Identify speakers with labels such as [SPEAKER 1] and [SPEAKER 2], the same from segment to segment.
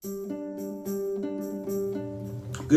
[SPEAKER 1] Good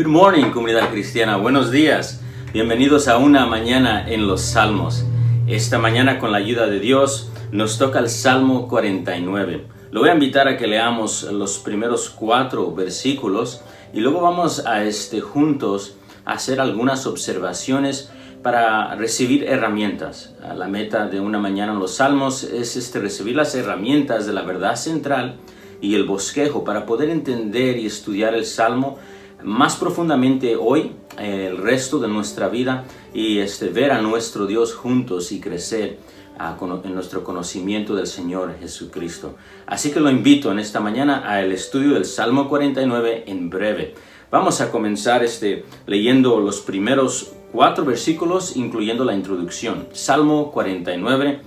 [SPEAKER 1] morning, comunidad cristiana. Buenos días. Bienvenidos a una mañana en los Salmos. Esta mañana, con la ayuda de Dios, nos toca el Salmo 49. Lo voy a invitar a que leamos los primeros 4 versículos y luego vamos a juntos a hacer algunas observaciones para recibir herramientas. La meta de una mañana en los Salmos es recibir las herramientas de la verdad central y el bosquejo para poder entender y estudiar el Salmo más profundamente hoy, el resto de nuestra vida, y ver a nuestro Dios juntos y crecer en nuestro conocimiento del Señor Jesucristo. Así que lo invito en esta mañana al estudio del Salmo 49 en breve. Vamos a comenzar leyendo los primeros 4 versículos, incluyendo la introducción. Salmo 49,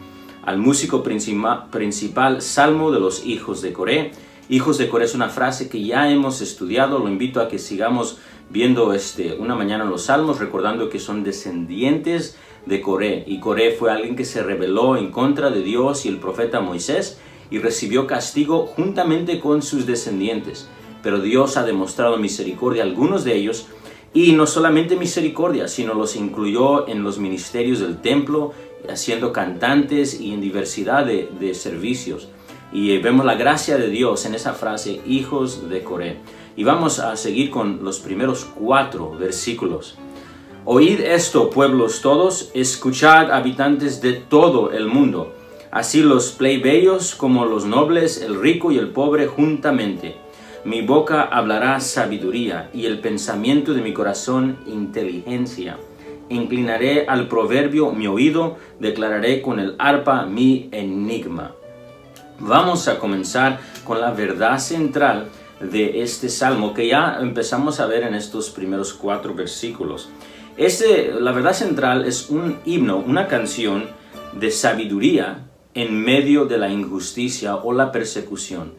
[SPEAKER 1] al músico principal, Salmo de los hijos de Coré. Hijos de Coré es una frase que ya hemos estudiado. Lo invito a que sigamos viendo una mañana en los Salmos, recordando que son descendientes de Coré. Y Coré fue alguien que se rebeló en contra de Dios y el profeta Moisés y recibió castigo juntamente con sus descendientes. Pero Dios ha demostrado misericordia a algunos de ellos, y no solamente misericordia, sino los incluyó en los ministerios del templo, haciendo cantantes y en diversidad de servicios. Y vemos la gracia de Dios en esa frase, hijos de Coré. Y vamos a seguir con los primeros 4 versículos. Oíd esto, pueblos todos, escuchad, habitantes de todo el mundo, así los plebeyos como los nobles, el rico y el pobre juntamente. Mi boca hablará sabiduría, y el pensamiento de mi corazón inteligencia. Inclinaré al proverbio mi oído, declararé con el arpa mi enigma. Vamos a comenzar con la verdad central de este salmo que ya empezamos a ver en estos primeros 4 versículos. La verdad central es un himno, una canción de sabiduría en medio de la injusticia o la persecución.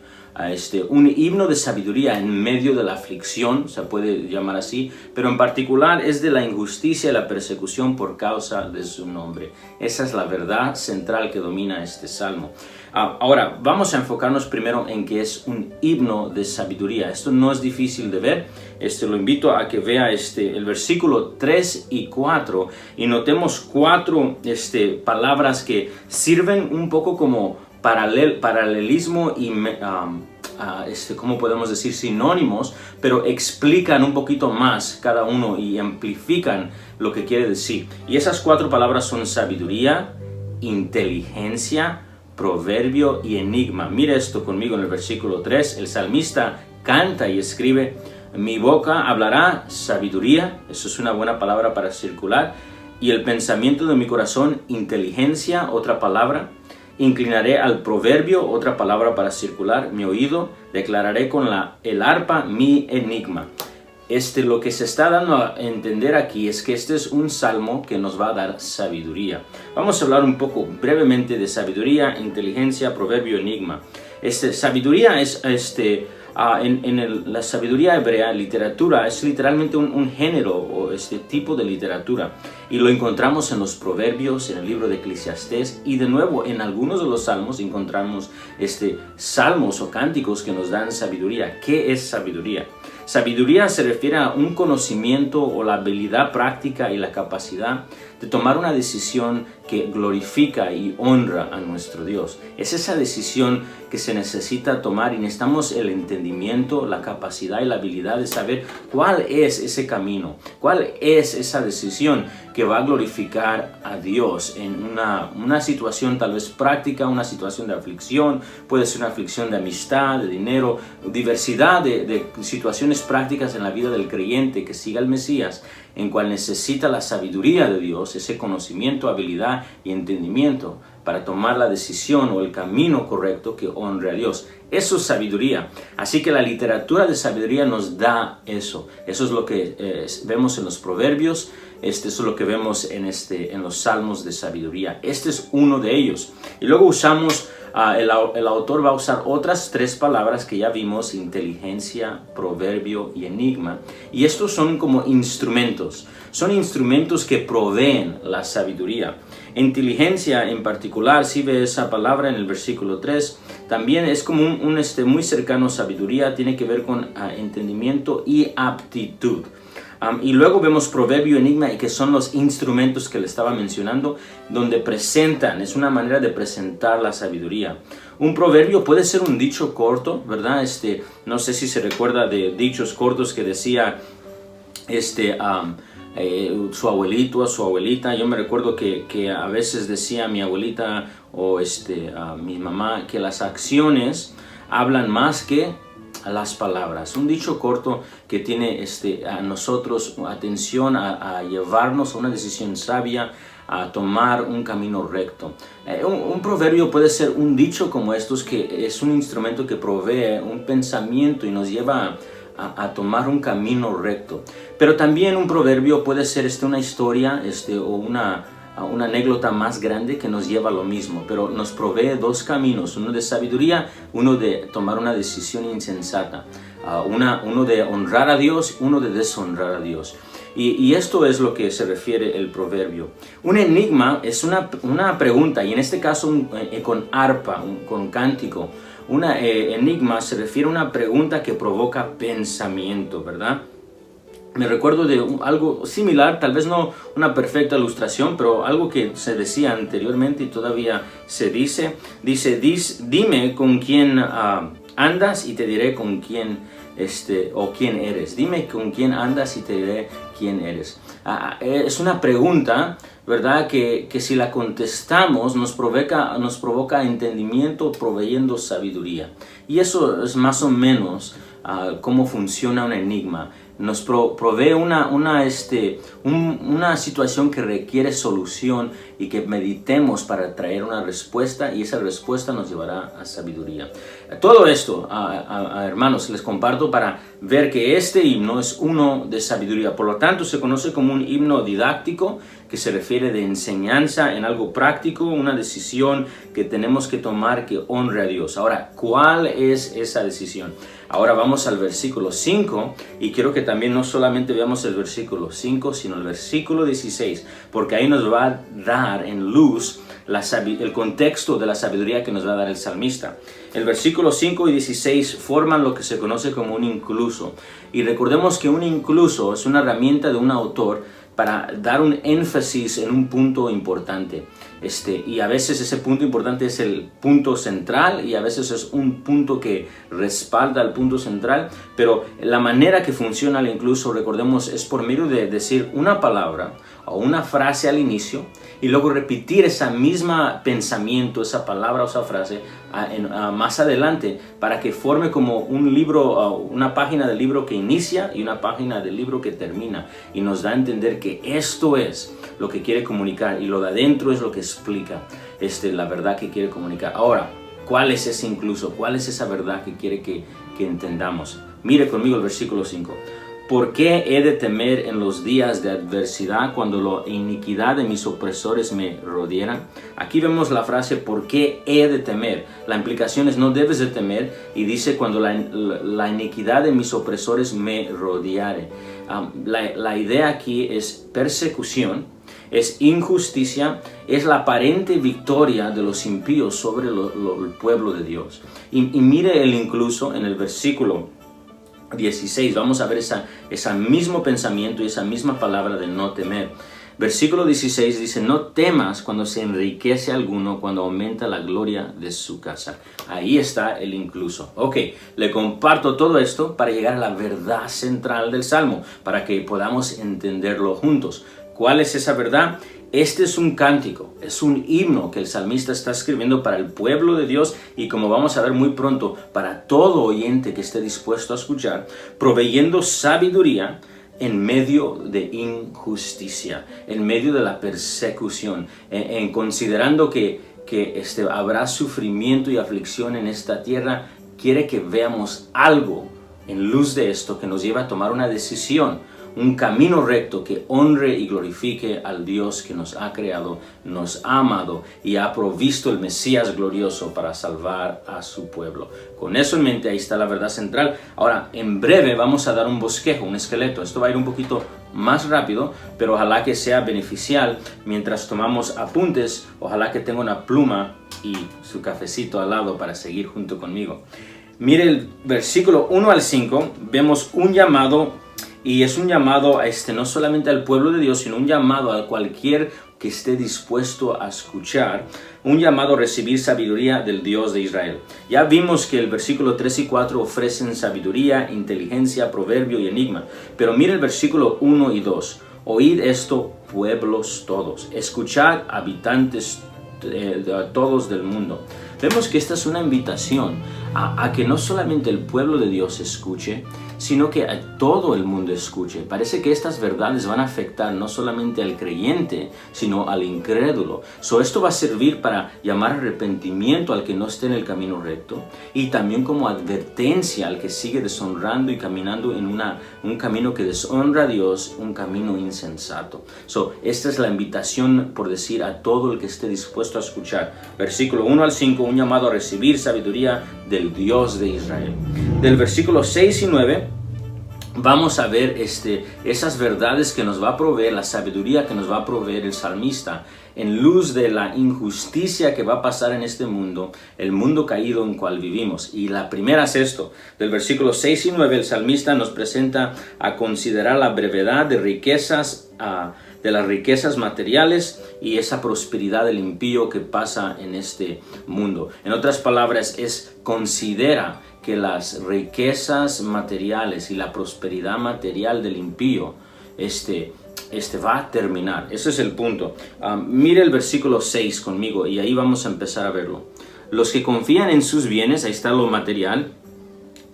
[SPEAKER 1] Un himno de sabiduría en medio de la aflicción, se puede llamar así, pero en particular es de la injusticia y la persecución por causa de su nombre. Esa es la verdad central que domina este salmo. Ahora, vamos a enfocarnos primero en que es un himno de sabiduría. Esto no es difícil de ver. Lo invito a que vea el versículo 3 y 4 y notemos 4 palabras que sirven un poco como paralelismo y ¿cómo podemos decir? Sinónimos, pero explican un poquito más cada uno y amplifican lo que quiere decir. Y esas 4 palabras son sabiduría, inteligencia, proverbio y enigma. Mira esto conmigo en el versículo 3. El salmista canta y escribe: mi boca hablará sabiduría. Eso es una buena palabra para circular. Y el pensamiento de mi corazón, inteligencia, otra palabra. Inclinaré al proverbio, otra palabra para circular, mi oído, declararé con el arpa mi enigma. Lo que se está dando a entender aquí es que este es un salmo que nos va a dar sabiduría. Vamos a hablar un poco brevemente de sabiduría, inteligencia, proverbio, enigma. Sabiduría es la sabiduría hebrea, literatura, es literalmente un género o tipo de literatura. Y lo encontramos en los proverbios, en el libro de Eclesiastés, y de nuevo en algunos de los salmos encontramos salmos o cánticos que nos dan sabiduría. ¿Qué es sabiduría? Sabiduría se refiere a un conocimiento o la habilidad práctica y la capacidad de tomar una decisión que glorifica y honra a nuestro Dios. Es esa decisión que se necesita tomar y necesitamos el entendimiento, la capacidad y la habilidad de saber cuál es ese camino, cuál es esa decisión que va a glorificar a Dios en una situación tal vez práctica, una situación de aflicción, puede ser una aflicción de amistad, de dinero, diversidad de situaciones prácticas en la vida del creyente que siga al Mesías, en cual necesita la sabiduría de Dios, ese conocimiento, habilidad y entendimiento para tomar la decisión o el camino correcto que honre a Dios. Eso es sabiduría. Así que la literatura de sabiduría nos da eso. Eso es lo que vemos en los proverbios. Eso es lo que vemos en los salmos de sabiduría. Este es uno de ellos. Y luego usamos, el autor va a usar otras 3 palabras que ya vimos: inteligencia, proverbio y enigma. Y estos son como instrumentos. Son instrumentos que proveen la sabiduría. Inteligencia en particular, si ve esa palabra en el versículo 3, También es como muy cercano a sabiduría, tiene que ver con entendimiento y aptitud. Y luego vemos proverbio, enigma, y que son los instrumentos que le estaba mencionando, donde presentan, es una manera de presentar la sabiduría. Un proverbio puede ser un dicho corto, ¿verdad? No sé si se recuerda de dichos cortos que decía su abuelito o su abuelita. Yo me recuerdo que a veces decía mi abuelita o mi mamá que las acciones hablan más que a las palabras. Un dicho corto que tiene a nosotros atención a llevarnos a una decisión sabia, a tomar un camino recto. Un proverbio puede ser un dicho como estos, que es un instrumento que provee un pensamiento y nos lleva a tomar un camino recto. Pero también un proverbio puede ser una historia o una anécdota más grande que nos lleva a lo mismo, pero nos provee dos caminos, uno de sabiduría, uno de tomar una decisión insensata, uno de honrar a Dios, uno de deshonrar a Dios. Y esto es lo que se refiere el proverbio. Un enigma es una pregunta, y en este caso con arpa, con cántico. Enigma se refiere a una pregunta que provoca pensamiento, ¿verdad? Me recuerdo de algo similar, tal vez no una perfecta ilustración, pero algo que se decía anteriormente y todavía se dice. Dime con quién andas y te diré con quién o quién eres. Dime con quién andas y te diré quién eres. Es una pregunta, ¿verdad? Que si la contestamos nos provoca entendimiento, proveyendo sabiduría. Y eso es más o menos cómo funciona un enigma. Nos provee una situación que requiere solución y que meditemos para traer una respuesta, y esa respuesta nos llevará a sabiduría. Todo esto, hermanos, les comparto para ver que este himno es uno de sabiduría. Por lo tanto, se conoce como un himno didáctico, que se refiere de enseñanza en algo práctico, una decisión que tenemos que tomar que honre a Dios. Ahora, ¿cuál es esa decisión? Ahora vamos al versículo 5, y quiero que también no solamente veamos el versículo 5, sino el versículo 16, porque ahí nos va a dar en luz el contexto de la sabiduría que nos va a dar el salmista. El versículo 5 y 16 forman lo que se conoce como un incluso. Y recordemos que un incluso es una herramienta de un autor para dar un énfasis en un punto importante. Y a veces ese punto importante es el punto central, y a veces es un punto que respalda al punto central, pero la manera que funciona el incluso, recordemos, es por medio de decir una palabra o una frase al inicio y luego repetir esa misma pensamiento, esa palabra o esa frase más adelante, para que forme como un libro, una página del libro que inicia y una página del libro que termina, y nos da a entender que esto es lo que quiere comunicar, y lo de adentro es lo que explica la verdad que quiere comunicar. Ahora, ¿cuál es ese incluso? ¿Cuál es esa verdad que quiere que entendamos? Mire conmigo el versículo 5. ¿Por qué he de temer en los días de adversidad, cuando la iniquidad de mis opresores me rodearan? Aquí vemos la frase ¿por qué he de temer? La implicación es no debes de temer, y dice cuando la iniquidad de mis opresores me rodeare. La idea aquí es persecución, es injusticia, es la aparente victoria de los impíos sobre el pueblo de Dios. Y mire el incluso en el versículo 16, vamos a ver ese mismo pensamiento y esa misma palabra de no temer. Versículo 16 dice, no temas cuando se enriquece alguno, cuando aumenta la gloria de su casa. Ahí está el incluso. Ok, le comparto todo esto para llegar a la verdad central del Salmo, para que podamos entenderlo juntos. ¿Cuál es esa verdad? Este es un cántico, es un himno que el salmista está escribiendo para el pueblo de Dios, y como vamos a ver muy pronto, para todo oyente que esté dispuesto a escuchar, proveyendo sabiduría en medio de injusticia, en medio de la persecución, considerando que habrá sufrimiento y aflicción en esta tierra. Quiere que veamos algo en luz de esto que nos lleva a tomar una decisión un camino recto que honre y glorifique al Dios que nos ha creado, nos ha amado y ha provisto el Mesías glorioso para salvar a su pueblo. Con eso en mente, ahí está la verdad central. Ahora, en breve vamos a dar un bosquejo, un esqueleto. Esto va a ir un poquito más rápido, pero ojalá que sea beneficial mientras tomamos apuntes. Ojalá que tenga una pluma y su cafecito al lado para seguir junto conmigo. Mire el versículo 1 al 5, vemos un llamado, y es un llamado no solamente al pueblo de Dios, sino un llamado a cualquier que esté dispuesto a escuchar, un llamado a recibir sabiduría del Dios de Israel. Ya vimos que el versículo 3 y 4 ofrecen sabiduría, inteligencia, proverbio y enigma, pero mire el versículo 1 y 2. Oíd esto, pueblos todos, escuchad, habitantes todos del mundo. Vemos que esta es una invitación a que no solamente el pueblo de Dios escuche, sino que a todo el mundo escuche. Parece que estas verdades van a afectar no solamente al creyente, sino al incrédulo. Esto va a servir para llamar arrepentimiento al que no esté en el camino recto, y también como advertencia al que sigue deshonrando y caminando en un camino que deshonra a Dios, un camino insensato. Esta es la invitación, por decir, a todo el que esté dispuesto a escuchar. Versículo 1 al 5, un llamado a recibir sabiduría del Dios de Israel. Del versículo 6 y 9, vamos a ver esas verdades que nos va a proveer, la sabiduría que nos va a proveer el salmista en luz de la injusticia que va a pasar en este mundo, el mundo caído en cual vivimos. Y la primera es esto: del versículo 6 y 9, el salmista nos presenta a considerar la brevedad de las riquezas materiales y esa prosperidad del impío que pasa en este mundo. En otras palabras, considera que las riquezas materiales y la prosperidad material del impío va a terminar. Ese es el punto. Mire el versículo 6 conmigo y ahí vamos a empezar a verlo. Los que confían en sus bienes, ahí está lo material,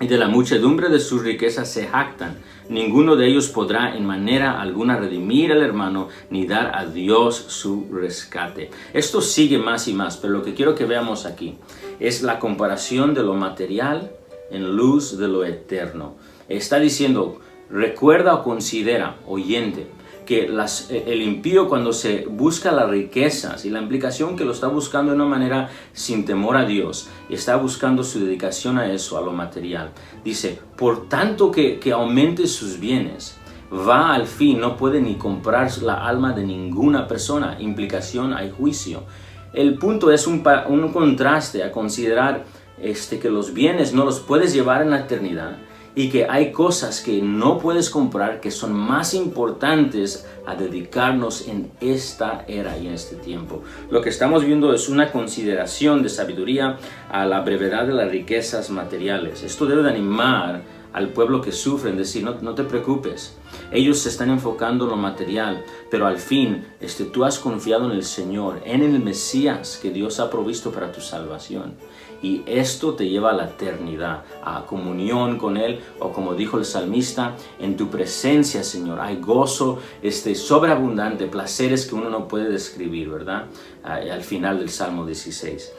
[SPEAKER 1] y de la muchedumbre de sus riquezas se jactan. Ninguno de ellos podrá en manera alguna redimir al hermano, ni dar a Dios su rescate. Esto sigue más y más, pero lo que quiero que veamos aquí es la comparación de lo material en luz de lo eterno. Está diciendo, recuerda o considera, oyente, que el impío, cuando se busca las riquezas, y la implicación que lo está buscando de una manera sin temor a Dios, y está buscando su dedicación a eso, a lo material, dice, por tanto que aumente sus bienes, va al fin, no puede ni comprar la alma de ninguna persona. Implicación, hay juicio. El punto es un contraste a considerar que los bienes no los puedes llevar en la eternidad, y que hay cosas que no puedes comprar que son más importantes a dedicarnos en esta era y en este tiempo. Lo que estamos viendo es una consideración de sabiduría a la brevedad de las riquezas materiales. Esto debe de animar al pueblo que sufre, en decir, no te preocupes. Ellos se están enfocando en lo material, pero al fin tú has confiado en el Señor, en el Mesías que Dios ha provisto para tu salvación. Y esto te lleva a la eternidad, a comunión con Él, o como dijo el salmista, en tu presencia, Señor, hay gozo sobreabundante, placeres que uno no puede describir, ¿verdad? Al final del Salmo 16.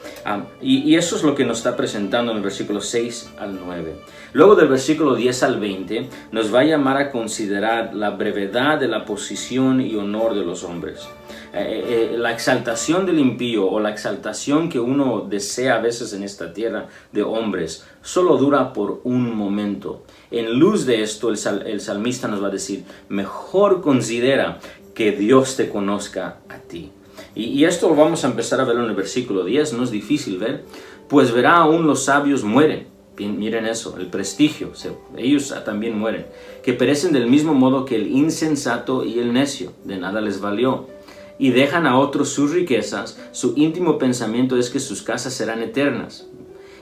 [SPEAKER 1] Y eso es lo que nos está presentando en el versículo 6 al 9. Luego del versículo 10 al 20, nos va a llamar a considerar la brevedad de la posición y honor de los hombres. La exaltación del impío, o la exaltación que uno desea a veces en esta tierra de hombres, solo dura por un momento. En luz de esto, el salmista nos va a decir, mejor considera que Dios te conozca a ti. Y esto lo vamos a empezar a verlo en el versículo 10, no es difícil ver. Pues verá, aún los sabios mueren. Miren eso, el prestigio, ellos también mueren. Que perecen del mismo modo que el insensato y el necio, de nada les valió. Y dejan a otros sus riquezas, su íntimo pensamiento es que sus casas serán eternas,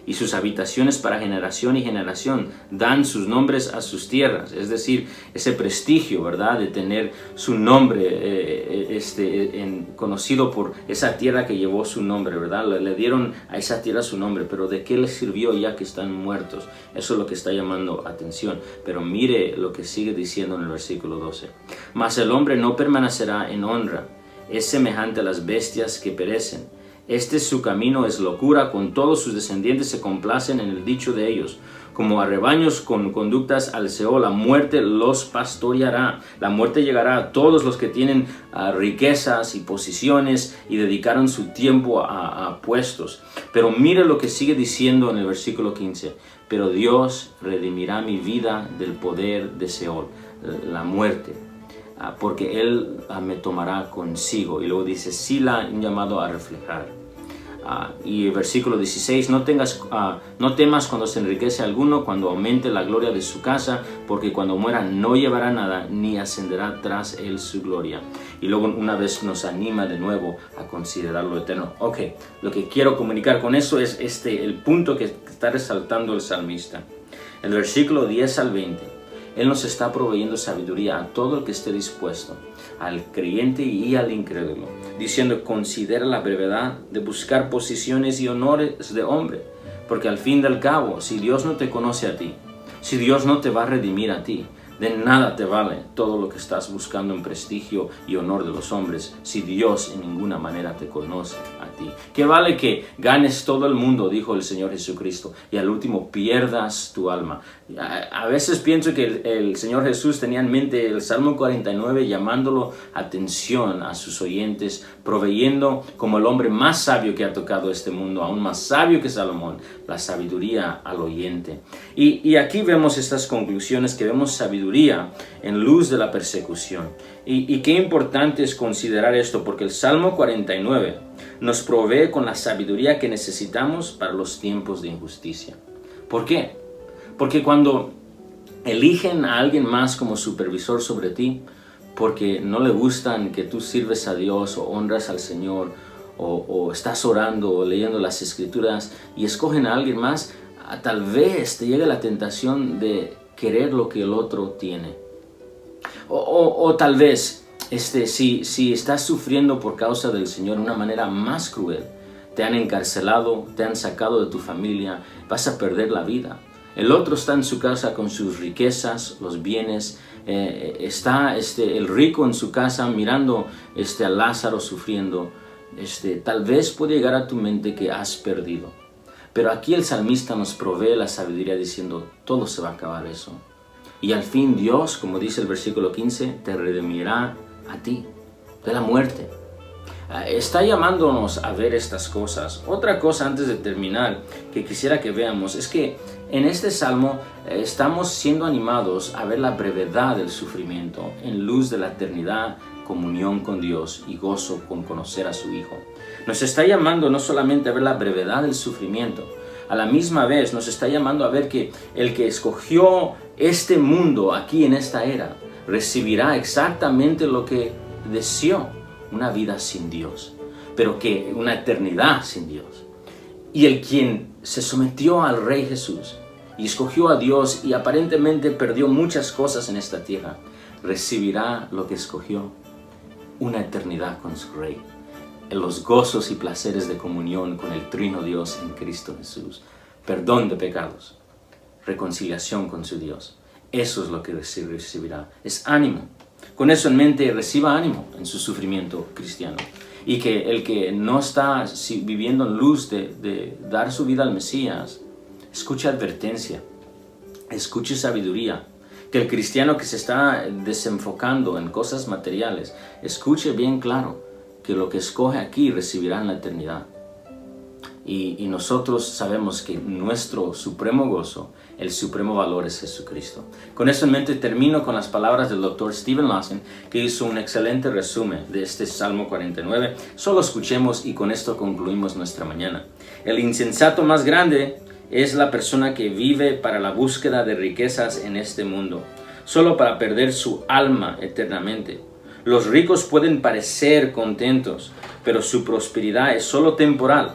[SPEAKER 1] y sus habitaciones para generación y generación, dan sus nombres a sus tierras. Es decir, ese prestigio, ¿verdad?, de tener su nombre conocido por esa tierra que llevó su nombre, ¿verdad? Le dieron a esa tierra su nombre, pero ¿de qué les sirvió ya que están muertos? Eso es lo que está llamando atención. Pero mire lo que sigue diciendo en el versículo 12. Mas el hombre no permanecerá en honra, es semejante a las bestias que perecen. Su camino es locura, con todos sus descendientes se complacen en el dicho de ellos. como a rebaños con conductas al Seol, la muerte los pastoreará. La muerte llegará a todos los que tienen riquezas y posiciones y dedicaron su tiempo a puestos. Pero mire lo que sigue diciendo en el versículo 15. Pero Dios redimirá mi vida del poder de Seol, la muerte, porque Él me tomará consigo. Y luego dice, Sila, un llamado a reflejar. Y el versículo 16, no temas cuando se enriquece alguno, cuando aumente la gloria de su casa, porque cuando muera no llevará nada, ni ascenderá tras él su gloria. Y luego una vez nos anima de nuevo a considerar lo eterno. Ok, lo que quiero comunicar con eso es el punto que está resaltando el salmista. El versículo 10 al 20, Él nos está proveyendo sabiduría a todo el que esté dispuesto, al creyente y al incrédulo, diciendo, considera la brevedad de buscar posiciones y honores de hombre, porque al fin del cabo, si Dios no te conoce a ti, si Dios no te va a redimir a ti, de nada te vale todo lo que estás buscando en prestigio y honor de los hombres, si Dios en ninguna manera te conoce a ti. ¿Qué vale que ganes todo el mundo, dijo el Señor Jesucristo, y al último pierdas tu alma? A veces pienso que el Señor Jesús tenía en mente el Salmo 49, llamándolo atención a sus oyentes, proveyendo como el hombre más sabio que ha tocado este mundo, aún más sabio que Salomón, la sabiduría al oyente. Y aquí vemos estas conclusiones, que vemos sabiduría en luz de la persecución. Y qué importante es considerar esto, porque el Salmo 49 nos provee con la sabiduría que necesitamos para los tiempos de injusticia. ¿Por qué? Porque cuando eligen a alguien más como supervisor sobre ti, porque no le gustan que tú sirves a Dios o honras al Señor, o estás orando o leyendo las Escrituras, y escogen a alguien más, tal vez te llegue la tentación de querer lo que el otro tiene. O tal vez, si estás sufriendo por causa del Señor de una manera más cruel, te han encarcelado, te han sacado de tu familia, vas a perder la vida. El otro está en su casa con sus riquezas, los bienes, está el rico en su casa mirando a Lázaro sufriendo. Tal vez puede llegar a tu mente que has perdido. Pero aquí el salmista nos provee la sabiduría diciendo, todo se va a acabar eso. Y al fin Dios, como dice el versículo 15, te redimirá a ti de la muerte. Está llamándonos a ver estas cosas. Otra cosa antes de terminar que quisiera que veamos es que en este salmo estamos siendo animados a ver la brevedad del sufrimiento en luz de la eternidad, comunión con Dios y gozo con conocer a su Hijo. Nos está llamando no solamente a ver la brevedad del sufrimiento, a la misma vez nos está llamando a ver que el que escogió este mundo aquí en esta era recibirá exactamente lo que deseó, una vida sin Dios, pero que una eternidad sin Dios. Y el quien se sometió al Rey Jesús y escogió a Dios y aparentemente perdió muchas cosas en esta tierra, recibirá lo que escogió, una eternidad con su Rey, en los gozos y placeres de comunión con el Trino Dios en Cristo Jesús, perdón de pecados, reconciliación con su Dios. Eso es lo que recibirá, es ánimo. Con eso en mente, reciba ánimo en su sufrimiento cristiano. Y que el que no está viviendo en luz de dar su vida al Mesías, escuche advertencia, escuche sabiduría. Que el cristiano que se está desenfocando en cosas materiales, escuche bien claro que lo que escoge aquí recibirá en la eternidad. Y nosotros sabemos que nuestro supremo gozo, el supremo valor es Jesucristo. Con eso en mente termino con las palabras del Dr. Steven Lawson, que hizo un excelente resumen de este Salmo 49. Solo escuchemos y con esto concluimos nuestra mañana. El insensato más grande es la persona que vive para la búsqueda de riquezas en este mundo, solo para perder su alma eternamente. Los ricos pueden parecer contentos, pero su prosperidad es solo temporal.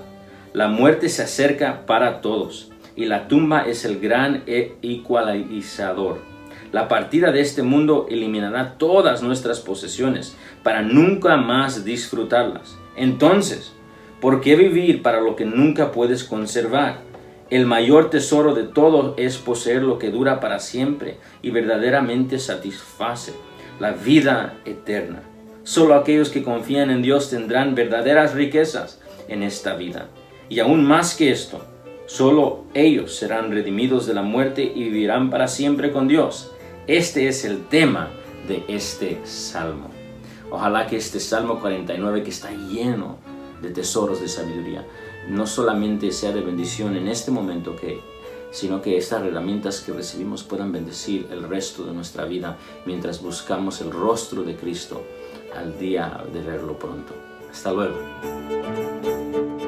[SPEAKER 1] La muerte se acerca para todos y la tumba es el gran ecualizador. La partida de este mundo eliminará todas nuestras posesiones para nunca más disfrutarlas. Entonces, ¿por qué vivir para lo que nunca puedes conservar? El mayor tesoro de todo es poseer lo que dura para siempre y verdaderamente satisface, la vida eterna. Solo aquellos que confían en Dios tendrán verdaderas riquezas en esta vida. Y aún más que esto, Solo ellos serán redimidos de la muerte y vivirán para siempre con Dios. Este es el tema de este salmo. Ojalá que este Salmo 49, que está lleno de tesoros de sabiduría, no solamente sea de bendición en este momento, sino que estas herramientas que recibimos puedan bendecir el resto de nuestra vida mientras buscamos el rostro de Cristo al día de verlo pronto. Hasta luego.